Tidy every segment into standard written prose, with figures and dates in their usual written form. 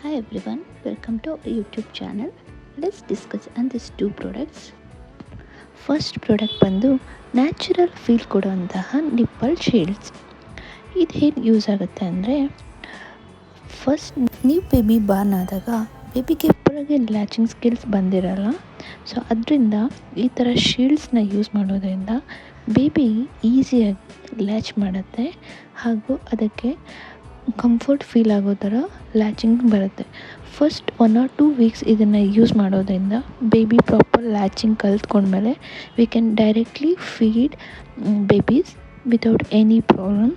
Hi everyone, welcome to our YouTube channel. Let's discuss on these two products. First product ಬಂದು natural feel ಕೊಡುವಂತಹ nipple shields. ಇದು ಹೇಗೆ use ಆಗುತ್ತೆ ಅಂದರೆ, first ನೀವು ಬೇಬಿ ಬಾರ್ನ್ ಆದಾಗ ಬೇಬಿಗೆ ಇಬ್ಬರಿಗೆ ಲ್ಯಾಚಿಂಗ್ ಸ್ಕಿಲ್ಸ್ ಬಂದಿರಲ್ಲ. ಸೊ ಅದರಿಂದ ಈ ಥರ ಶೀಲ್ಡ್ಸ್ನ ಯೂಸ್ ಮಾಡೋದ್ರಿಂದ ಬೇಬಿ ಈಸಿಯಾಗಿ ಲ್ಯಾಚ್ ಮಾಡುತ್ತೆ ಹಾಗೂ ಅದಕ್ಕೆ ಕಂಫರ್ಟ್ ಫೀಲ್ ಆಗೋ ಥರ ಲ್ಯಾಚಿಂಗ್ ಬರುತ್ತೆ. ಫಸ್ಟ್ 1 or 2 ವೀಕ್ಸ್ ಇದನ್ನು ಯೂಸ್ ಮಾಡೋದ್ರಿಂದ ಬೇಬಿ ಪ್ರಾಪರ್ ಲ್ಯಾಚಿಂಗ್ ಕಲ್ತ್ಕೊಂಡ್ಮೇಲೆ we can directly feed babies without any problem.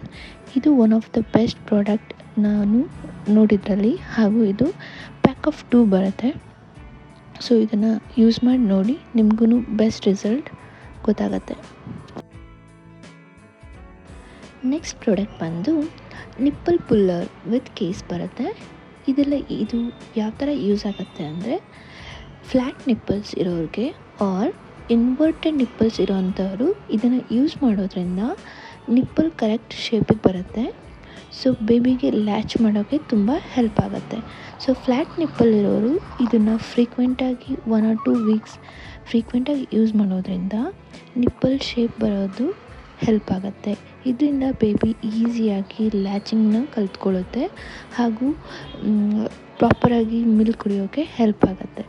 ಇದು one of the best product ನಾನು ನೋಡಿದ್ರಲ್ಲಿ, ಹಾಗೂ ಇದು ಪ್ಯಾಕ್ ಆಫ್ 2 ಬರುತ್ತೆ. ಸೊ ಇದನ್ನು ಯೂಸ್ ಮಾಡಿ ನೋಡಿ, ನಿಮಗೂ ಬೆಸ್ಟ್ ರಿಸಲ್ಟ್ ಗೊತ್ತಾಗತ್ತೆ. ನೆಕ್ಸ್ಟ್ ಪ್ರಾಡಕ್ಟ್ ಬಂದು ನಿಪ್ಪಲ್ ಪುಲ್ಲರ್ ವಿತ್ ಕೇಸ್ ಬರುತ್ತೆ. ಇದು ಯಾವ ಥರ ಯೂಸ್ ಆಗುತ್ತೆ ಅಂದರೆ, ಫ್ಲ್ಯಾಟ್ ನಿಪ್ಪಲ್ಸ್ ಇರೋರಿಗೆ ಆರ್ ಇನ್ವರ್ಟೆಡ್ ನಿಪ್ಪಲ್ಸ್ ಇರೋವಂಥವ್ರು ಇದನ್ನು ಯೂಸ್ ಮಾಡೋದ್ರಿಂದ ನಿಪ್ಪಲ್ ಕರೆಕ್ಟ್ ಶೇಪಿಗೆ ಬರುತ್ತೆ. ಸೊ ಬೇಬಿಗೆ ಲ್ಯಾಚ್ ಮಾಡೋಕ್ಕೆ ತುಂಬ ಹೆಲ್ಪ್ ಆಗುತ್ತೆ. ಸೊ ಫ್ಲ್ಯಾಟ್ ನಿಪ್ಪಲ್ ಇರೋರು ಇದನ್ನು ಫ್ರೀಕ್ವೆಂಟಾಗಿ 1 or 2 ವೀಕ್ಸ್ ಫ್ರೀಕ್ವೆಂಟಾಗಿ ಯೂಸ್ ಮಾಡೋದ್ರಿಂದ ನಿಪ್ಪಲ್ ಶೇಪ್ ಬರೋದು ಹೆಲ್ಪ್ ಆಗುತ್ತೆ. ಇದರಿಂದ ಬೇಬಿ ಈಸಿಯಾಗಿ ಲ್ಯಾಚಿಂಗ್ನ ಕಲ್ತ್ಕೊಳ್ಳುತ್ತೆ ಹಾಗೂ ಪ್ರಾಪರಾಗಿ ಮಿಲ್ಕ್ ಕುಡಿಯೋಕ್ಕೆ ಹೆಲ್ಪ್ ಆಗುತ್ತೆ.